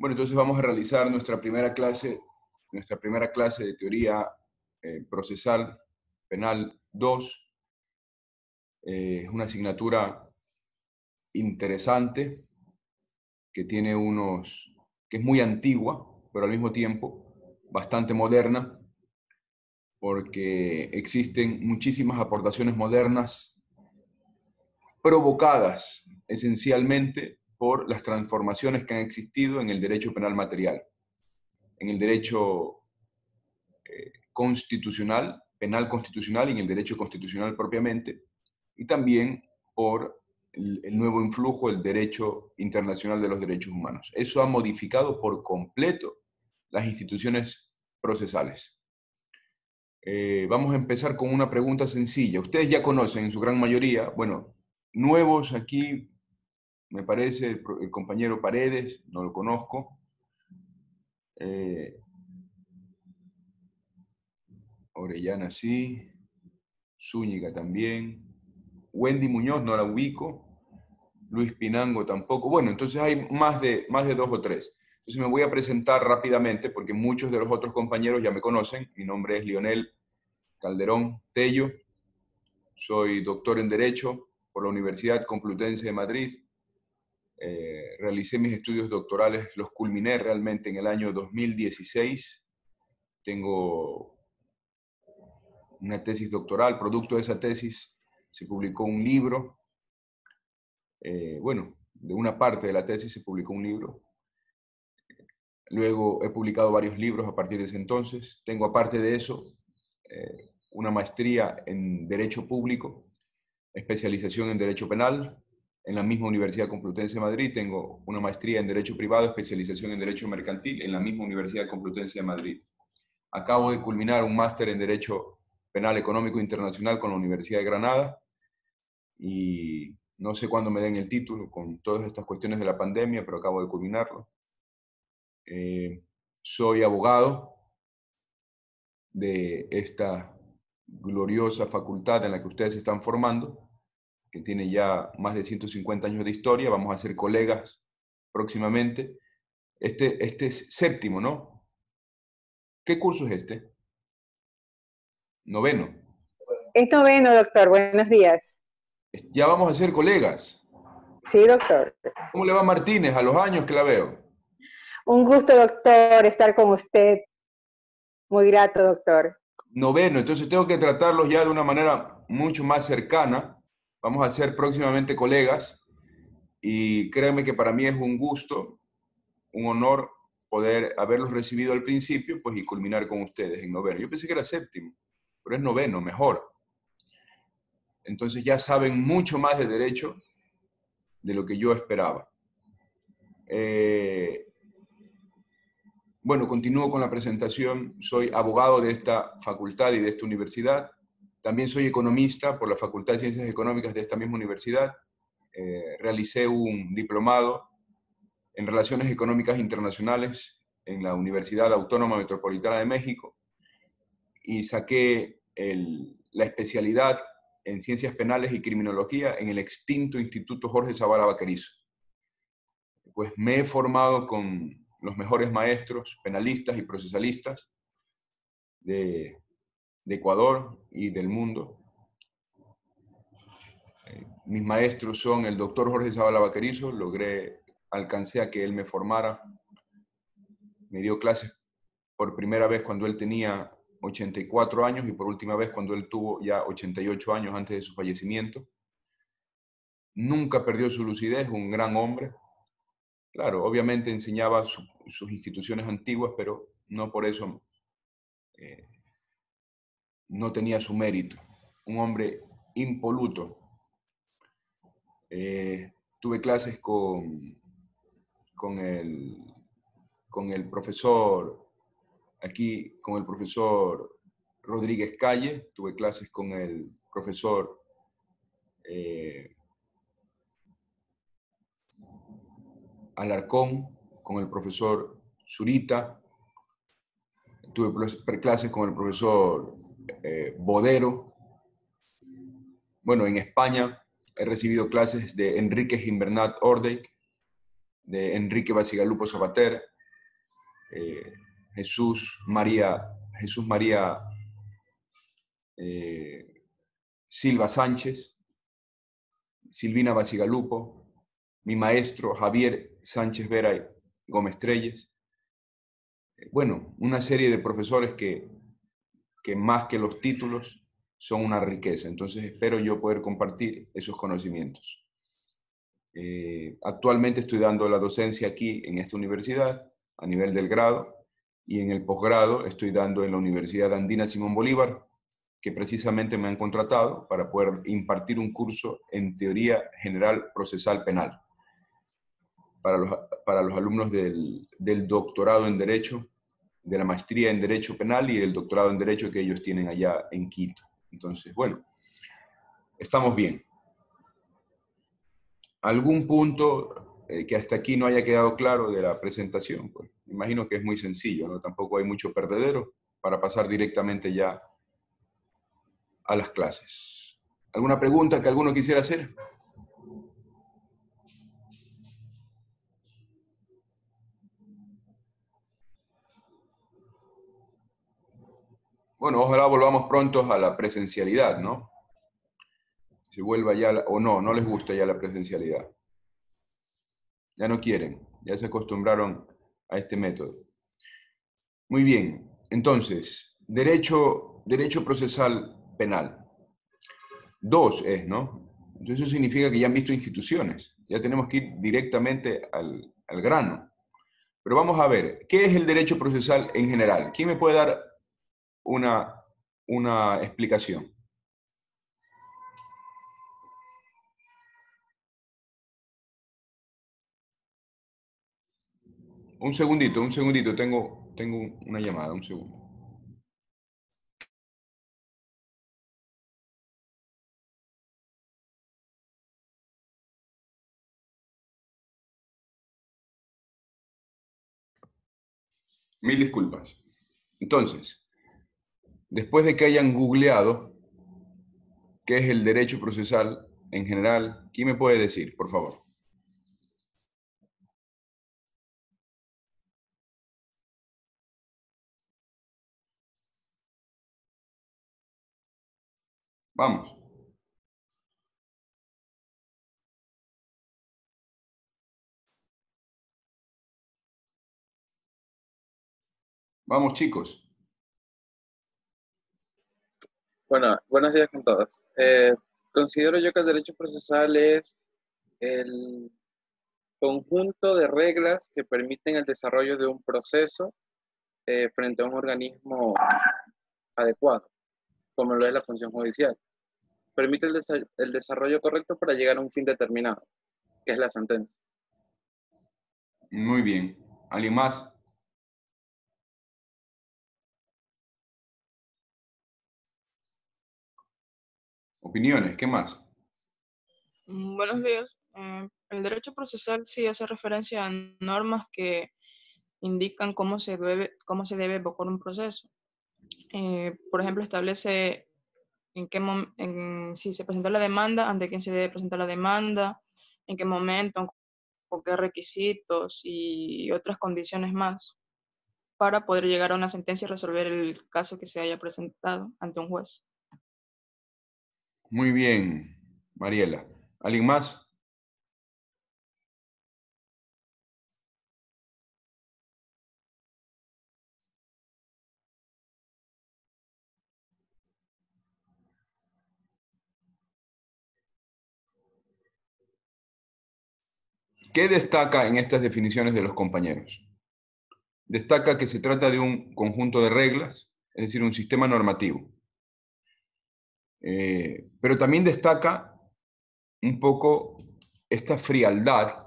Bueno, entonces vamos a realizar nuestra primera clase de teoría procesal penal 2. Es una asignatura interesante que tiene que es muy antigua, pero al mismo tiempo bastante moderna, porque existen muchísimas aportaciones modernas provocadas esencialmente por las transformaciones que han existido en el derecho penal material, en el derecho constitucional, penal constitucional y en el derecho constitucional propiamente, y también por el nuevo influjo del derecho internacional de los derechos humanos. Eso ha modificado por completo las instituciones procesales. Vamos a empezar con una pregunta sencilla. Ustedes ya conocen en su gran mayoría, bueno, nuevos aquí, me parece, el compañero Paredes, no lo conozco. Orellana sí, Zúñiga también, Wendy Muñoz no la ubico, Luis Pinango tampoco. Bueno, entonces hay más de dos o tres. Entonces me voy a presentar rápidamente porque muchos de los otros compañeros ya me conocen. Mi nombre es Lionel Calderón Tello, soy doctor en Derecho por la Universidad Complutense de Madrid. Realicé mis estudios doctorales, los culminé realmente en el año 2016. Tengo una tesis doctoral, producto de esa tesis se publicó un libro. Bueno, de una parte de la tesis se publicó un libro. Luego he publicado varios libros a partir de ese entonces. Tengo, aparte de eso, una maestría en Derecho Público, especialización en Derecho Penal. En la misma Universidad Complutense de Madrid tengo una maestría en Derecho Privado, especialización en Derecho Mercantil, en la misma Universidad Complutense de Madrid. Acabo de culminar un máster en Derecho Penal Económico Internacional con la Universidad de Granada y no sé cuándo me den el título con todas estas cuestiones de la pandemia, pero acabo de culminarlo. Soy abogado de esta gloriosa facultad en la que ustedes se están formando, que tiene ya más de 150 años de historia. Vamos a ser colegas próximamente. Este es séptimo, ¿no? ¿Qué curso es este? Noveno. Es noveno, doctor. Buenos días. Ya vamos a ser colegas. Sí, doctor. ¿Cómo le va Martínez a los años que la veo? Un gusto, doctor, estar con usted. Muy grato, doctor. Noveno, entonces tengo que tratarlos ya de una manera mucho más cercana. Vamos a ser próximamente colegas y créanme que para mí es un gusto, un honor poder haberlos recibido al principio pues, y culminar con ustedes en noveno. Yo pensé que era séptimo, pero es noveno, mejor. Entonces ya saben mucho más de derecho de lo que yo esperaba. Bueno, continúo con la presentación. Soy abogado de esta facultad y de esta universidad. También soy economista por la Facultad de Ciencias Económicas de esta misma universidad. Realicé un diplomado en Relaciones Económicas Internacionales en la Universidad Autónoma Metropolitana de México y saqué la especialidad en Ciencias Penales y Criminología en el extinto Instituto Jorge Zavala Vaquerizo. Pues me he formado con los mejores maestros penalistas y procesalistas de Ecuador y del mundo. Mis maestros son el doctor Jorge Zavala Vaquerizo, alcancé a que él me formara, me dio clases por primera vez cuando él tenía 84 años y por última vez cuando él tuvo ya 88 años antes de su fallecimiento. Nunca perdió su lucidez, un gran hombre. Claro, obviamente enseñaba sus instituciones antiguas, pero no por eso no tenía su mérito. Un hombre impoluto. Tuve clases con el profesor, aquí con el profesor Rodríguez Calle, tuve clases con el profesor Alarcón, con el profesor Zurita, tuve clases con el profesor Bodero. Bueno, en España he recibido clases de Enrique Gimbernat Ordey, de Enrique Bacigalupo Zapater, Jesús María Silva Sánchez, Silvina Bacigalupo, mi maestro Javier Sánchez Vera Gómez Treyes. Bueno, una serie de profesores que más que los títulos son una riqueza. Entonces espero yo poder compartir esos conocimientos. Actualmente estoy dando la docencia aquí en esta universidad a nivel del grado, y en el posgrado estoy dando en la Universidad Andina Simón Bolívar, que precisamente me han contratado para poder impartir un curso en teoría general procesal penal para los alumnos del doctorado en Derecho, de la maestría en Derecho Penal y del doctorado en Derecho que ellos tienen allá en Quito. Entonces, bueno, estamos bien. ¿Algún punto que hasta aquí no haya quedado claro de la presentación? Pues me imagino que es muy sencillo, ¿no? Tampoco hay mucho perdedero para pasar directamente ya a las clases. ¿Alguna pregunta que alguno quisiera hacer? Bueno, ojalá volvamos pronto a la presencialidad, ¿no? Se vuelva ya, o no les gusta ya la presencialidad. Ya no quieren, ya se acostumbraron a este método. Muy bien, entonces, derecho procesal penal. 2 es, ¿no? Entonces eso significa que ya han visto instituciones, ya tenemos que ir directamente al grano. Pero vamos a ver, ¿qué es el derecho procesal en general? ¿Quién me puede dar una explicación? Un segundito, tengo una llamada, un segundo. Mil disculpas. Entonces, después de que hayan googleado qué es el derecho procesal en general, ¿quién me puede decir, por favor? Vamos. Vamos, chicos. Bueno, buenos días con todos. Considero yo que el derecho procesal es el conjunto de reglas que permiten el desarrollo de un proceso frente a un organismo adecuado, como lo es la función judicial. Permite el desarrollo correcto para llegar a un fin determinado, que es la sentencia. Muy bien. ¿Alguien más? Opiniones, ¿qué más? Buenos días. El derecho procesal sí hace referencia a normas que indican cómo se debe evocar un proceso. Por ejemplo, establece si se presenta la demanda, ante quién se debe presentar la demanda, en qué momento, con qué requisitos y otras condiciones más para poder llegar a una sentencia y resolver el caso que se haya presentado ante un juez. Muy bien, Mariela. ¿Alguien más? ¿Qué destaca en estas definiciones de los compañeros? Destaca que se trata de un conjunto de reglas, es decir, un sistema normativo. Pero también destaca un poco esta frialdad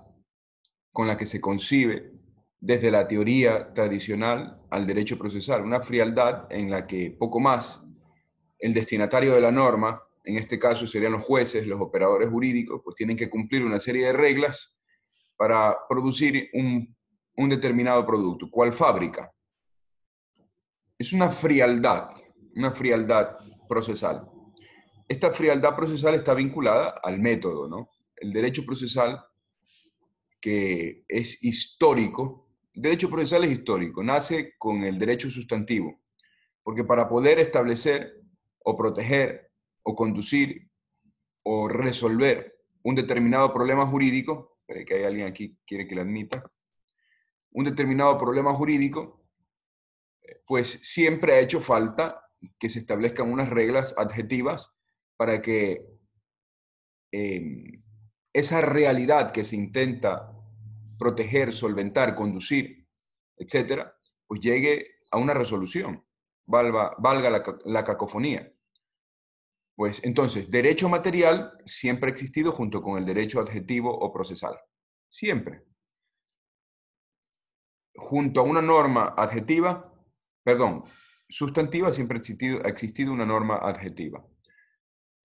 con la que se concibe desde la teoría tradicional al derecho procesal, una frialdad en la que poco más el destinatario de la norma, en este caso serían los jueces, los operadores jurídicos, pues tienen que cumplir una serie de reglas para producir un determinado producto. ¿Cuál fábrica? Es una frialdad procesal. Esta frialdad procesal está vinculada al método, ¿no? El derecho procesal que es histórico. El derecho procesal es histórico, nace con el derecho sustantivo, porque para poder establecer o proteger o conducir o resolver un determinado problema jurídico, que hay alguien aquí que quiere que lo admita, un determinado problema jurídico, pues siempre ha hecho falta que se establezcan unas reglas adjetivas para que esa realidad que se intenta proteger, solventar, conducir, etcétera, pues llegue a una resolución, valga la cacofonía. Pues entonces, derecho material siempre ha existido junto con el derecho adjetivo o procesal. Siempre. Junto a una norma adjetiva, perdón, sustantiva, siempre ha existido una norma adjetiva.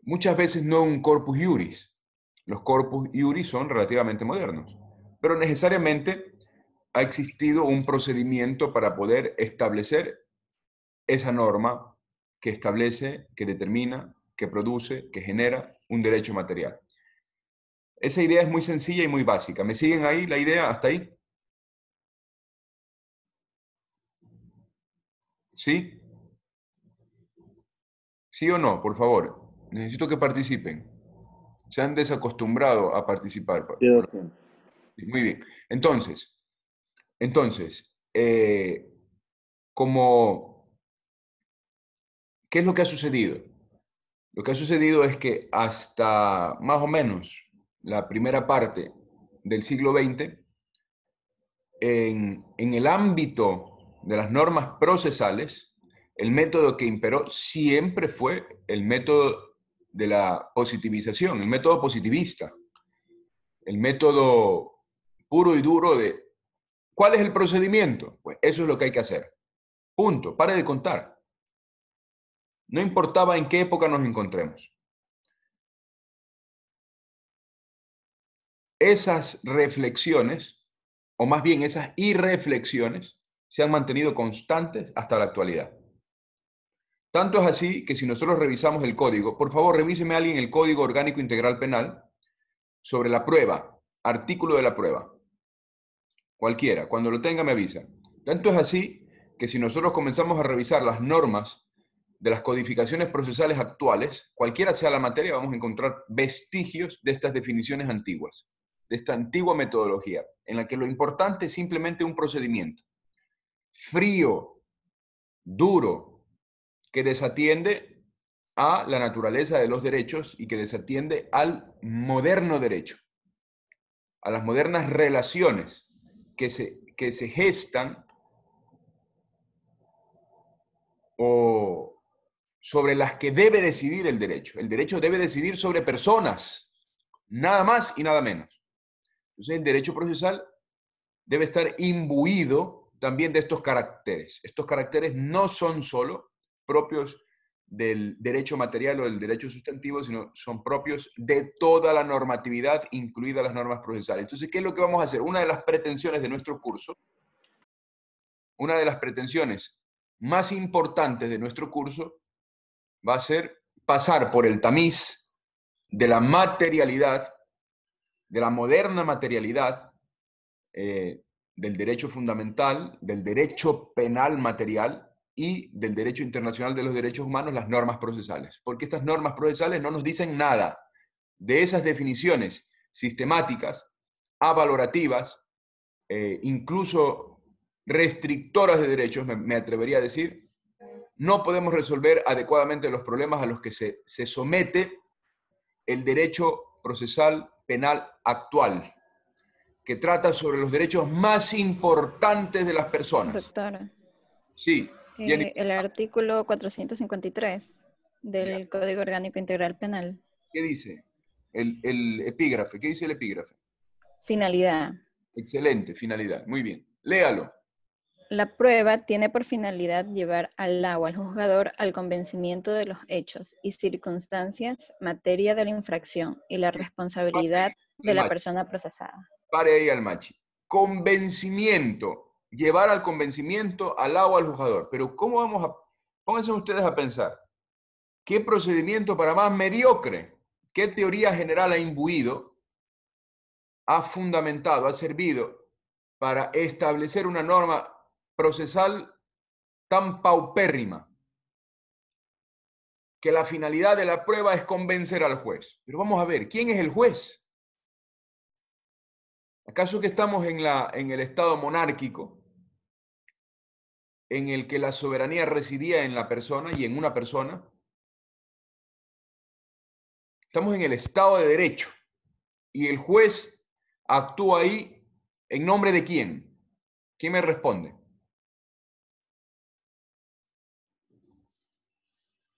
Muchas veces no un corpus iuris. Los corpus iuris son relativamente modernos, pero necesariamente ha existido un procedimiento para poder establecer esa norma que establece, que determina, que produce, que genera un derecho material. Esa idea es muy sencilla y muy básica. ¿Me siguen ahí la idea hasta ahí? ¿Sí? ¿Sí o no? Por favor. Necesito que participen. Se han desacostumbrado a participar. Sí, doctor. Muy bien. Entonces, ¿qué es lo que ha sucedido? Lo que ha sucedido es que hasta más o menos la primera parte del siglo XX, en el ámbito de las normas procesales, el método que imperó siempre fue el método de la positivización, el método positivista, el método puro y duro de ¿cuál es el procedimiento? Pues eso es lo que hay que hacer. Punto. Pare de contar. No importaba en qué época nos encontremos. Esas reflexiones, o más bien esas irreflexiones, se han mantenido constantes hasta la actualidad. Tanto es así que si nosotros revisamos el código, por favor, revíseme a alguien el Código Orgánico Integral Penal sobre la prueba, artículo de la prueba. Cualquiera, cuando lo tenga me avisa. Tanto es así que si nosotros comenzamos a revisar las normas de las codificaciones procesales actuales, cualquiera sea la materia, vamos a encontrar vestigios de estas definiciones antiguas, de esta antigua metodología, en la que lo importante es simplemente un procedimiento frío, duro, que desatiende a la naturaleza de los derechos y que desatiende al moderno derecho, a las modernas relaciones que se gestan o sobre las que debe decidir el derecho. El derecho debe decidir sobre personas, nada más y nada menos. Entonces el derecho procesal debe estar imbuido también de estos caracteres. Estos caracteres no son solo propios del derecho material o del derecho sustantivo, sino son propios de toda la normatividad, incluidas las normas procesales. Entonces, ¿qué es lo que vamos a hacer? Una de las pretensiones de nuestro curso, una de las pretensiones más importantes de nuestro curso, va a ser pasar por el tamiz de la materialidad, de la moderna materialidad, del derecho fundamental, del derecho penal material y del derecho internacional de los derechos humanos, las normas procesales. Porque estas normas procesales no nos dicen nada de esas definiciones sistemáticas, avalorativas, incluso restrictoras de derechos, me atrevería a decir. No podemos resolver adecuadamente los problemas a los que se somete el derecho procesal penal actual, que trata sobre los derechos más importantes de las personas. Doctora, Sí, Jenny. el artículo 453 del Código Orgánico Integral Penal. ¿Qué dice? El epígrafe. ¿Qué dice el epígrafe? Finalidad. Excelente, finalidad. Muy bien. Léalo. La prueba tiene por finalidad llevar al juzgador al convencimiento de los hechos y circunstancias, materia de la infracción y la responsabilidad de la persona procesada. Pare ahí al machi. Convencimiento. Llevar al convencimiento al juzgador. Pero ¿cómo vamos a...? Pónganse ustedes a pensar. ¿Qué procedimiento para más mediocre? ¿Qué teoría general ha imbuido ha fundamentado, ha servido para establecer una norma procesal tan paupérrima que la finalidad de la prueba es convencer al juez. Pero vamos a ver, ¿quién es el juez? ¿Acaso que estamos en el estado monárquico, en el que la soberanía residía en la persona y en una persona? Estamos en el estado de derecho y el juez actúa ahí ¿en nombre de quién? ¿Quién me responde?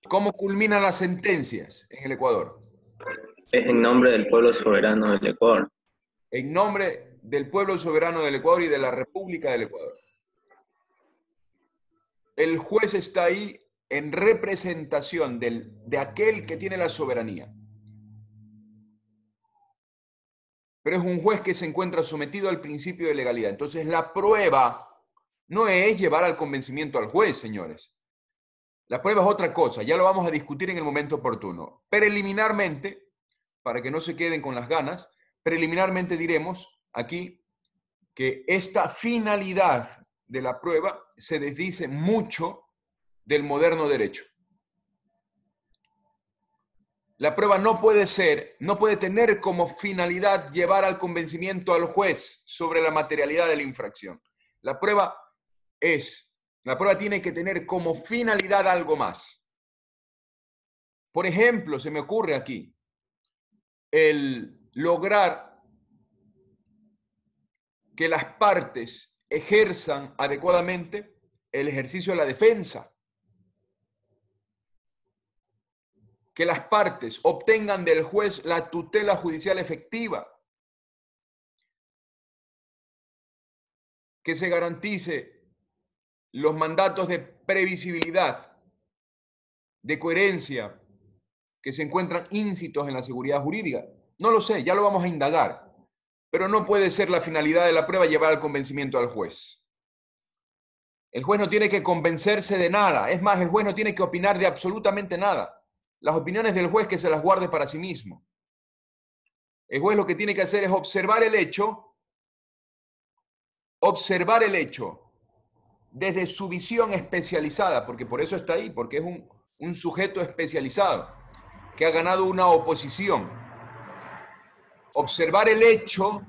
¿Cómo culminan las sentencias en el Ecuador? Es en nombre del pueblo soberano del Ecuador. En nombre del pueblo soberano del Ecuador y de la República del Ecuador. El juez está ahí en representación de aquel que tiene la soberanía. Pero es un juez que se encuentra sometido al principio de legalidad. Entonces la prueba no es llevar al convencimiento al juez, señores. La prueba es otra cosa, ya lo vamos a discutir en el momento oportuno. Preliminarmente, para que no se queden con las ganas, preliminarmente diremos aquí que esta finalidad de la prueba se desdice mucho del moderno derecho. La prueba no puede tener como finalidad llevar al convencimiento al juez sobre la materialidad de la infracción. La prueba tiene que tener como finalidad algo más. Por ejemplo, se me ocurre aquí el lograr que las partes ejerzan adecuadamente el ejercicio de la defensa. Que las partes obtengan del juez la tutela judicial efectiva, que se garantice los mandatos de previsibilidad, de coherencia, que se encuentran íncitos en la seguridad jurídica. No lo sé, ya lo vamos a indagar, pero no puede ser la finalidad de la prueba llevar al convencimiento al juez. El juez no tiene que convencerse de nada, es más, el juez no tiene que opinar de absolutamente nada. Las opiniones del juez que se las guarde para sí mismo. El juez lo que tiene que hacer es observar el hecho desde su visión especializada, porque por eso está ahí, porque es un sujeto especializado que ha ganado una oposición. Observar el hecho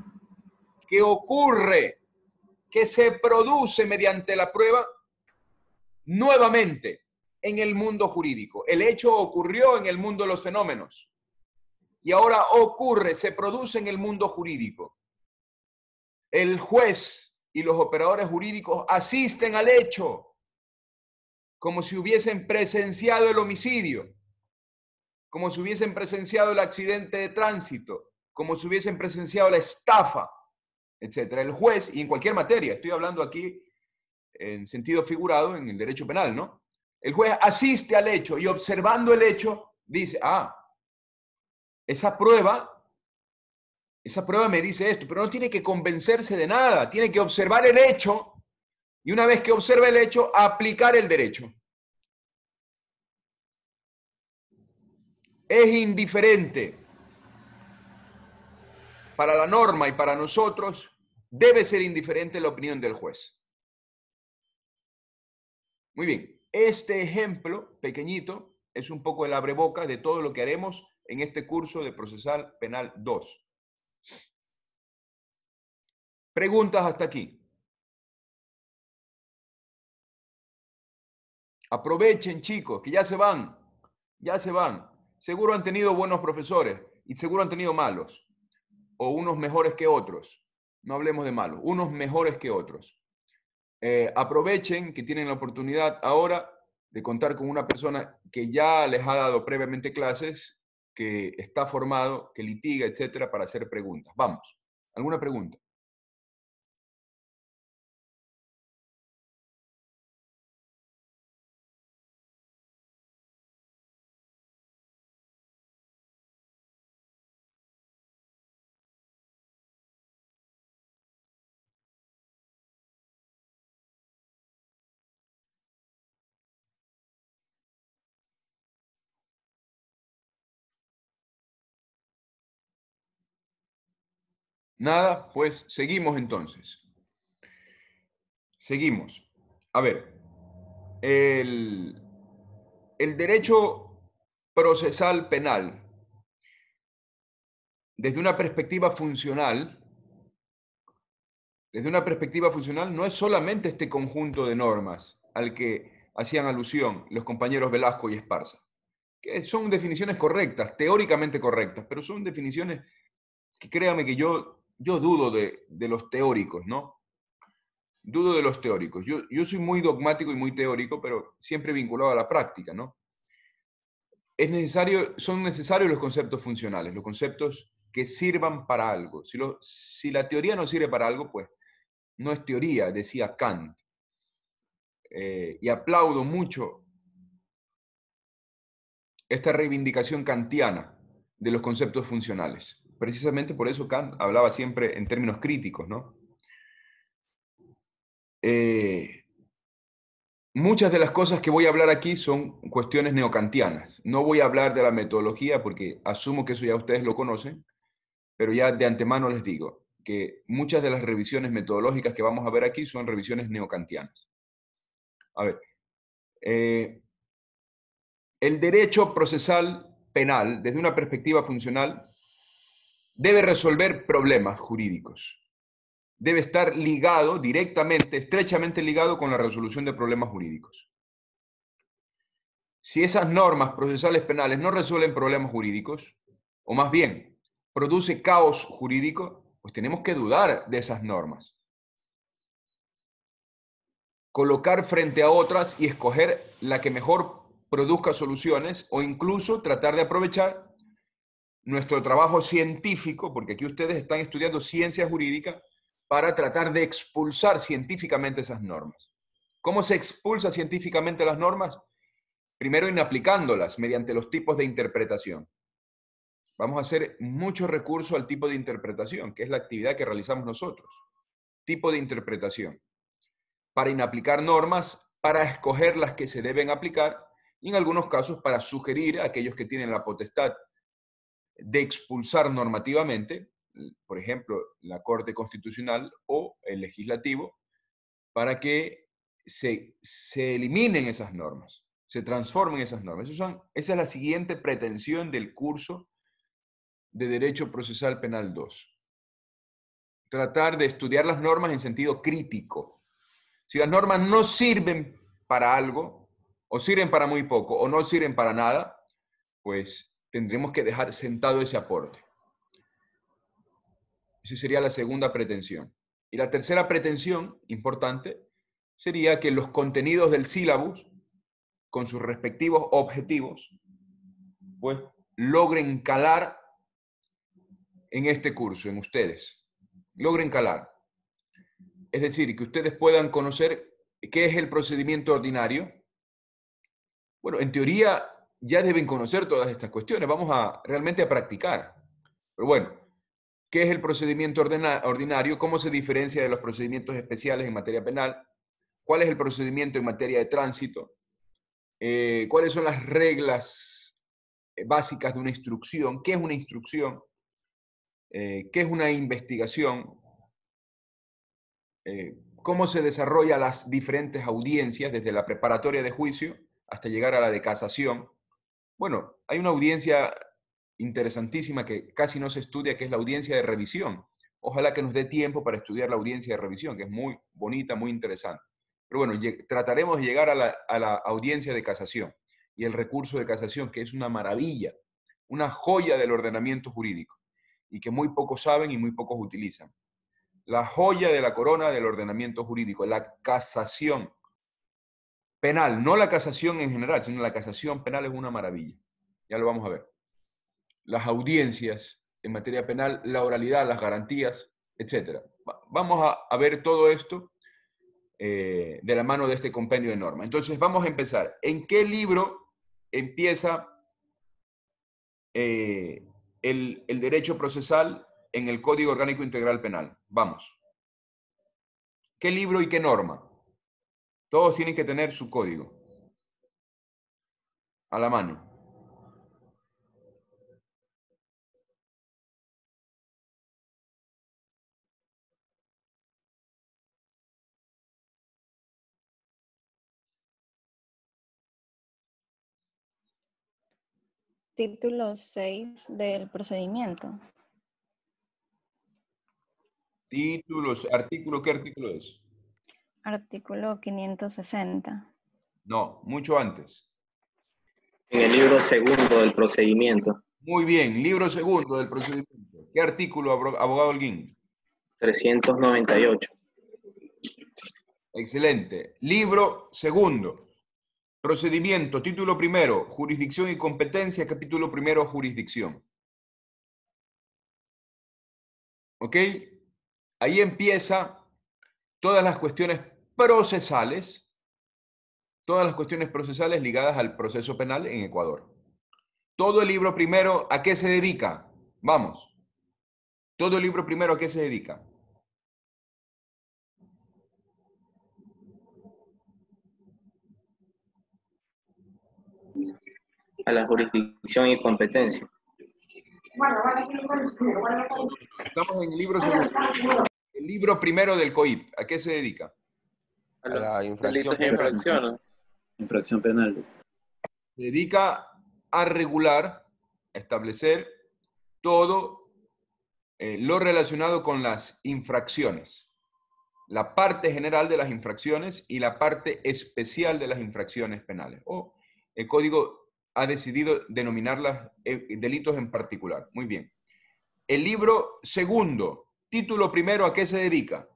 que ocurre, que se produce mediante la prueba nuevamente en el mundo jurídico. El hecho ocurrió en el mundo de los fenómenos y ahora se produce en el mundo jurídico. El juez y los operadores jurídicos asisten al hecho como si hubiesen presenciado el homicidio, como si hubiesen presenciado el accidente de tránsito, como si hubiesen presenciado la estafa, etc. El juez, y en cualquier materia, estoy hablando aquí en sentido figurado en el derecho penal, ¿no? El juez asiste al hecho y observando el hecho dice, esa prueba me dice esto, pero no tiene que convencerse de nada, tiene que observar el hecho y una vez que observa el hecho, aplicar el derecho. Es indiferente para la norma y para nosotros, debe ser indiferente la opinión del juez. Muy bien, este ejemplo pequeñito es un poco el abrebocas de todo lo que haremos en este curso de Procesal Penal 2. Preguntas hasta aquí. Aprovechen, chicos, que ya se van. Ya se van. Seguro han tenido buenos profesores y seguro han tenido malos. O unos mejores que otros. No hablemos de malos. Unos mejores que otros. Aprovechen que tienen la oportunidad ahora de contar con una persona que ya les ha dado previamente clases, que está formado, que litiga, etcétera, para hacer preguntas. Vamos. ¿Alguna pregunta? Nada, pues seguimos entonces. Seguimos. A ver, el derecho procesal penal, desde una perspectiva funcional, no es solamente este conjunto de normas al que hacían alusión los compañeros Velasco y Esparza, que son definiciones correctas, teóricamente correctas, pero son definiciones que créame que yo dudo de los teóricos, ¿no? Dudo de los teóricos. Yo soy muy dogmático y muy teórico, pero siempre vinculado a la práctica, ¿no? Son necesarios los conceptos funcionales, los conceptos que sirvan para algo. Si la teoría no sirve para algo, pues no es teoría, decía Kant. Y aplaudo mucho esta reivindicación kantiana de los conceptos funcionales. Precisamente por eso Kant hablaba siempre en términos críticos, ¿no? Muchas de las cosas que voy a hablar aquí son cuestiones neocantianas. No voy a hablar de la metodología porque asumo que eso ya ustedes lo conocen, pero ya de antemano les digo que muchas de las revisiones metodológicas que vamos a ver aquí son revisiones neocantianas. A ver, el derecho procesal penal, desde una perspectiva funcional, debe resolver problemas jurídicos. Debe estar ligado directamente, estrechamente ligado con la resolución de problemas jurídicos. Si esas normas procesales penales no resuelven problemas jurídicos, o más bien produce caos jurídico, pues tenemos que dudar de esas normas. Colocar frente a otras y escoger la que mejor produzca soluciones o incluso tratar de aprovechar nuestro trabajo científico, porque aquí ustedes están estudiando ciencia jurídica, para tratar de expulsar científicamente esas normas. ¿Cómo se expulsa científicamente las normas? Primero, inaplicándolas mediante los tipos de interpretación. Vamos a hacer mucho recurso al tipo de interpretación, que es la actividad que realizamos nosotros. Tipo de interpretación. Para inaplicar normas, para escoger las que se deben aplicar y en algunos casos para sugerir a aquellos que tienen la potestad de expulsar normativamente, por ejemplo, la Corte Constitucional o el Legislativo, para que se eliminen esas normas, se transformen esas normas. Esa es la siguiente pretensión del curso de Derecho Procesal Penal 2. Tratar de estudiar las normas en sentido crítico. Si las normas no sirven para algo, o sirven para muy poco, o no sirven para nada, pues tendremos que dejar sentado ese aporte. Esa sería la segunda pretensión. Y la tercera pretensión, importante, sería que los contenidos del sílabus, con sus respectivos objetivos, pues logren calar en este curso, en ustedes. Logren calar. Es decir, que ustedes puedan conocer qué es el procedimiento ordinario. Bueno, en teoría ya deben conocer todas estas cuestiones. Vamos realmente a practicar. Pero bueno, ¿qué es el procedimiento ordinario? ¿Cómo se diferencia de los procedimientos especiales en materia penal? ¿Cuál es el procedimiento en materia de tránsito? ¿Cuáles son las reglas básicas de una instrucción? ¿Qué es una instrucción? ¿Qué es una investigación? ¿Cómo se desarrollan las diferentes audiencias desde la preparatoria de juicio hasta llegar a la de casación? Bueno, hay una audiencia interesantísima que casi no se estudia, que es la audiencia de revisión. Ojalá que nos dé tiempo para estudiar la audiencia de revisión, que es muy bonita, muy interesante. Pero bueno, trataremos de llegar a la audiencia de casación y el recurso de casación, que es una maravilla, una joya del ordenamiento jurídico y que muy pocos saben y muy pocos utilizan. La joya de la corona del ordenamiento jurídico, la casación penal, no la casación en general, sino la casación penal es una maravilla. Ya lo vamos a ver. Las audiencias en materia penal, la oralidad, las garantías, etc. Vamos a ver todo esto de la mano de este compendio de normas. Entonces vamos a empezar. ¿En qué libro empieza el derecho procesal en el Código Orgánico Integral Penal? Vamos. ¿Qué libro y qué norma? Todos tienen que tener su código a la mano. título 6 del procedimiento. Títulos, artículo, ¿qué artículo es? Artículo 560. No, mucho antes. En el libro segundo del procedimiento, Muy bien, libro segundo del procedimiento. ¿Qué artículo, abogado Holguín? 398. Excelente. Libro segundo. Procedimiento, título primero, jurisdicción y competencia, capítulo primero, jurisdicción. ¿Ok? Ahí empieza todas las cuestiones procesales ligadas al proceso penal en Ecuador. Todo el libro primero, ¿a qué se dedica? Vamos. Todo el libro primero, ¿a qué se dedica? A la jurisdicción y competencia. Estamos en el libro segundo. El libro primero del COIP, ¿a qué se dedica? A A los la infracción delitos e penal. infracciones. Infracción penal. Se dedica a regular, a establecer todo lo relacionado con las infracciones. La parte general de las infracciones y la parte especial de las infracciones penales. O el código ha decidido denominarlas delitos en particular. Muy bien. El libro segundo, título primero, ¿a qué se dedica?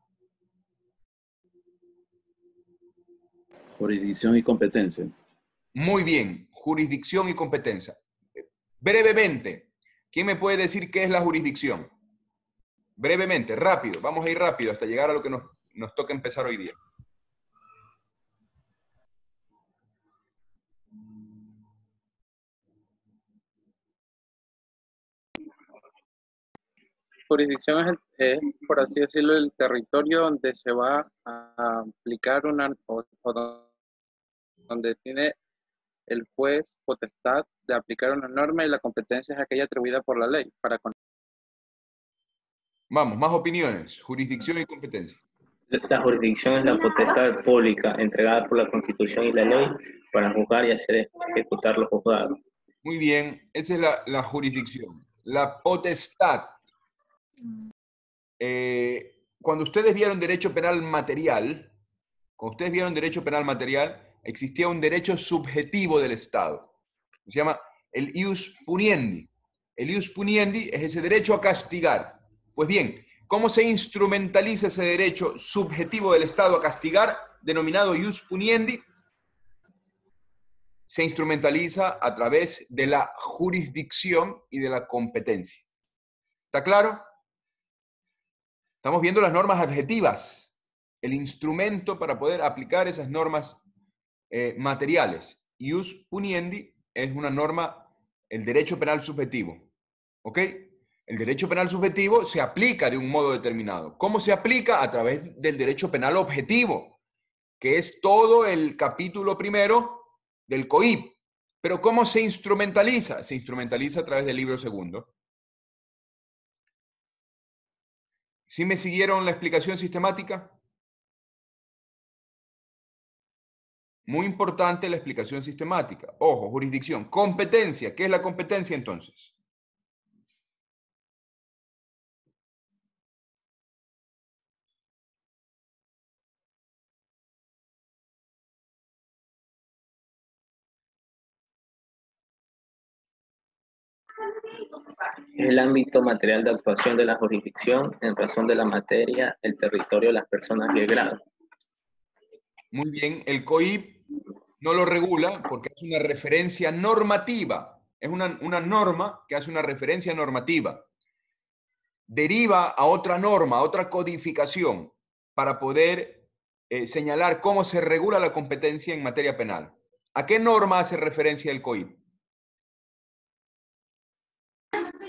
Jurisdicción y competencia. Muy bien, jurisdicción y competencia. Brevemente, ¿quién me puede decir qué es la jurisdicción? Brevemente, rápido, vamos a ir rápido hasta llegar a lo que nos toca empezar hoy día. Jurisdicción es, por así decirlo, el territorio donde se va a aplicar o donde tiene el juez potestad de aplicar una norma y la competencia es aquella atribuida por la ley. Vamos, más opiniones. Jurisdicción y competencia. La jurisdicción es la potestad pública entregada por la Constitución y la ley para juzgar y hacer ejecutar los juzgados. Muy bien, esa es la jurisdicción. La potestad. Cuando ustedes vieron derecho penal material, existía un derecho subjetivo del Estado. Se llama el ius puniendi. El ius puniendi es ese derecho a castigar. Pues bien, ¿cómo se instrumentaliza ese derecho subjetivo del Estado a castigar, denominado ius puniendi? Se instrumentaliza a través de la jurisdicción y de la competencia. ¿Está claro? Estamos viendo las normas adjetivas, el instrumento para poder aplicar esas normas materiales. Ius puniendi es una norma, el derecho penal subjetivo. ¿Ok? El derecho penal subjetivo se aplica de un modo determinado. ¿Cómo se aplica? A través del derecho penal objetivo, que es todo el capítulo primero del COIP. Pero ¿cómo se instrumentaliza? Se instrumentaliza a través del libro segundo. ¿Sí me siguieron la explicación sistemática? Muy importante la explicación sistemática. Ojo, jurisdicción. Competencia. ¿Qué es la competencia entonces? Es el ámbito material de actuación de la jurisdicción en razón de la materia, el territorio, las personas y el grado. Muy bien, el COIP no lo regula porque es una referencia normativa. Es una norma que hace una referencia normativa. Deriva a otra norma, a otra codificación, para poder señalar cómo se regula la competencia en materia penal. ¿A qué norma hace referencia el COIP?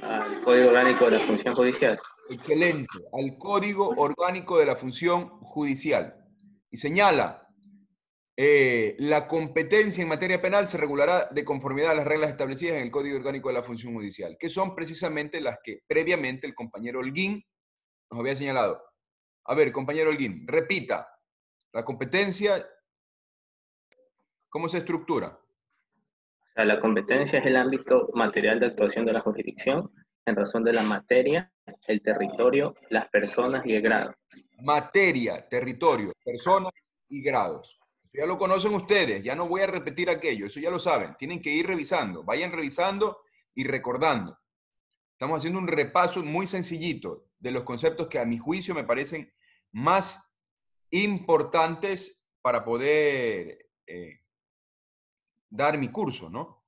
Al Código Orgánico de la Función Judicial. Excelente, al Código Orgánico de la Función Judicial. Y señala, la competencia en materia penal se regulará de conformidad a las reglas establecidas en el Código Orgánico de la Función Judicial, que son precisamente las que previamente el compañero Holguín nos había señalado. A ver, compañero Holguín, repita, la competencia, ¿cómo se estructura? sea, la competencia es el ámbito material de actuación de la jurisdicción en razón de la materia, el territorio, las personas y el grado. Materia, territorio, personas y grados. Eso ya lo conocen ustedes, ya no voy a repetir aquello, eso ya lo saben. Tienen que ir revisando, vayan revisando y recordando. Estamos haciendo un repaso muy sencillito de los conceptos que a mi juicio me parecen más importantes para poder dar mi curso, ¿no?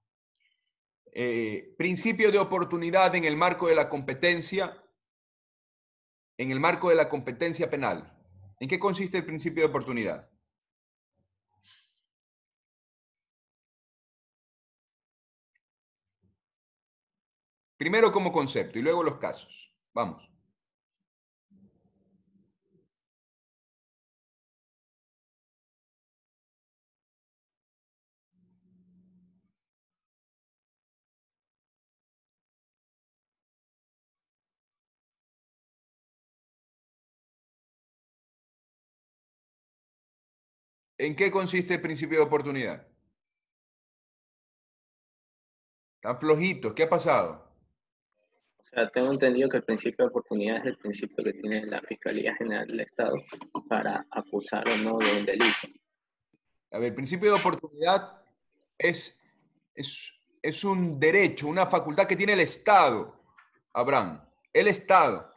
Principio de oportunidad en el marco de la competencia, penal. ¿En qué consiste el principio de oportunidad? Primero como concepto y luego los casos. Vamos. ¿En qué consiste el principio de oportunidad? Tan flojitos, ¿qué ha pasado? O sea, tengo entendido que el principio de oportunidad es el principio que tiene la Fiscalía General del Estado para acusar o no de un delito. A ver, el principio de oportunidad es, es un derecho, una facultad que tiene el Estado, Abraham. El Estado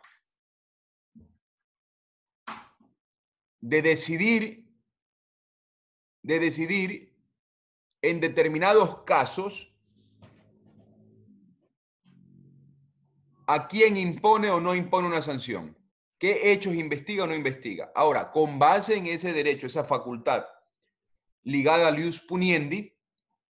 de decidir en determinados casos a quién impone o no impone una sanción, qué hechos investiga o no investiga. Ahora, con base en ese derecho, esa facultad ligada al ius puniendi,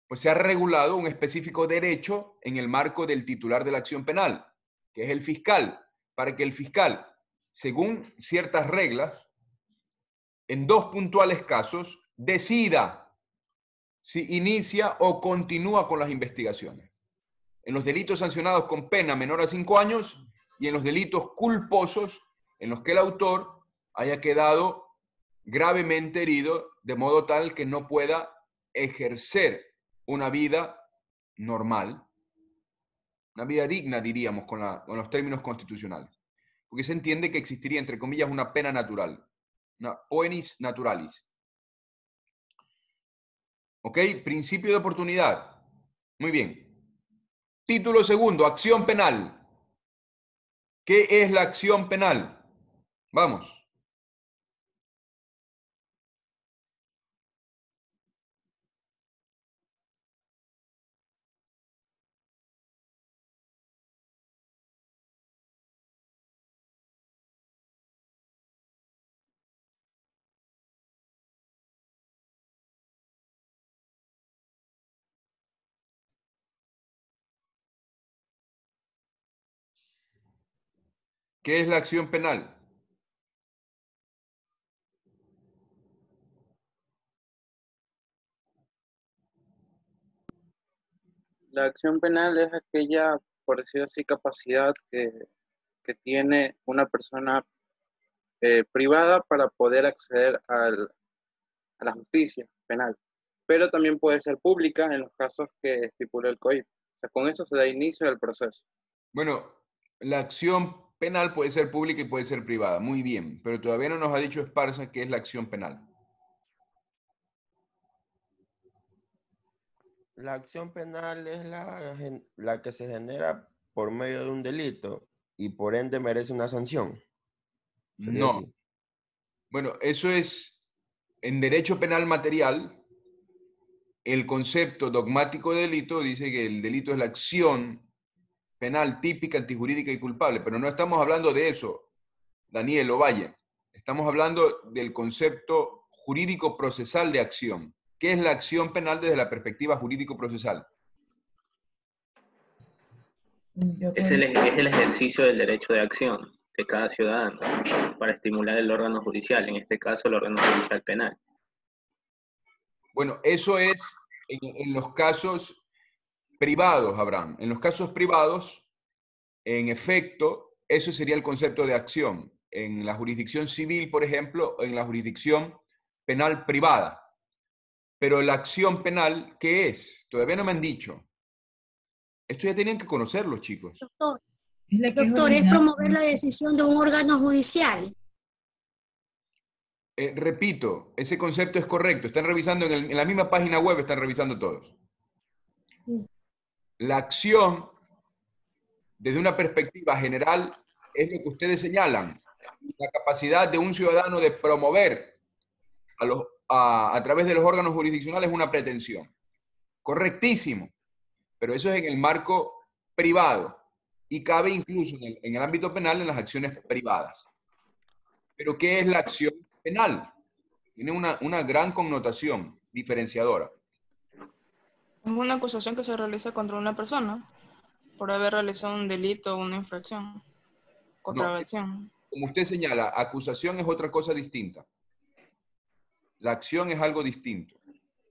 pues se ha regulado un específico derecho en el marco del titular de la acción penal, que es el fiscal, para que el fiscal, según ciertas reglas, en dos puntuales casos, decida si inicia o continúa con las investigaciones. En los delitos sancionados con pena menor a 5 años y en los delitos culposos en los que el autor haya quedado gravemente herido de modo tal que no pueda ejercer una vida normal, una vida digna, diríamos, con los términos constitucionales. Porque se entiende que existiría, entre comillas, una pena natural, una poenis naturalis. ¿Ok? Principio de oportunidad. Muy bien. Título segundo, acción penal. ¿Qué es la acción penal? Vamos. ¿Qué es la acción penal? La acción penal es aquella, por decirlo así, capacidad que tiene una persona privada para poder acceder a la justicia penal, pero también puede ser pública en los casos que estipula el COIP. O sea, con eso se da inicio al proceso. Bueno, la acción penal puede ser pública y puede ser privada. Muy bien, pero todavía no nos ha dicho Esparza qué es la acción penal. La acción penal es la que se genera por medio de un delito y por ende merece una sanción. Sería No. así. Bueno, eso es en derecho penal material. El concepto dogmático de delito dice que el delito es la acción penal típica, antijurídica y culpable, pero no estamos hablando de eso, Daniel Ovalle. Estamos hablando del concepto jurídico-procesal de acción. ¿Qué es la acción penal desde la perspectiva jurídico-procesal? Es el ejercicio del derecho de acción de cada ciudadano para estimular el órgano judicial, en este caso el órgano judicial penal. Bueno, eso es en los casos privados, Abraham. En los casos privados, en efecto, eso sería el concepto de acción. En la jurisdicción civil, por ejemplo, o en la jurisdicción penal privada. Pero la acción penal, ¿qué es? Todavía no me han dicho. Esto ya tenían que conocerlo, chicos. Doctor, es promover la decisión de un órgano judicial. Repito, ese concepto es correcto. Están revisando en la misma página web, están revisando todos. La acción, desde una perspectiva general, es lo que ustedes señalan. La capacidad de un ciudadano de promover a través de los órganos jurisdiccionales una pretensión. Correctísimo. Pero eso es en el marco privado. Y cabe incluso en el ámbito penal en las acciones privadas. Pero ¿qué es la acción penal? Tiene una gran connotación diferenciadora. Es una acusación que se realiza contra una persona por haber realizado un delito o una infracción. Contravención. Como usted señala, acusación es otra cosa distinta. La acción es algo distinto.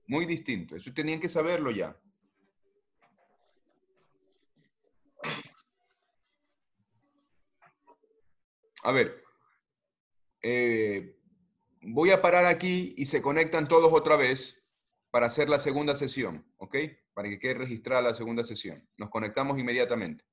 Muy distinto. Eso tenían que saberlo ya. A ver. Voy a parar aquí y se conectan todos otra vez para hacer la segunda sesión, ¿ok? Para que quede registrada la segunda sesión. Nos conectamos inmediatamente.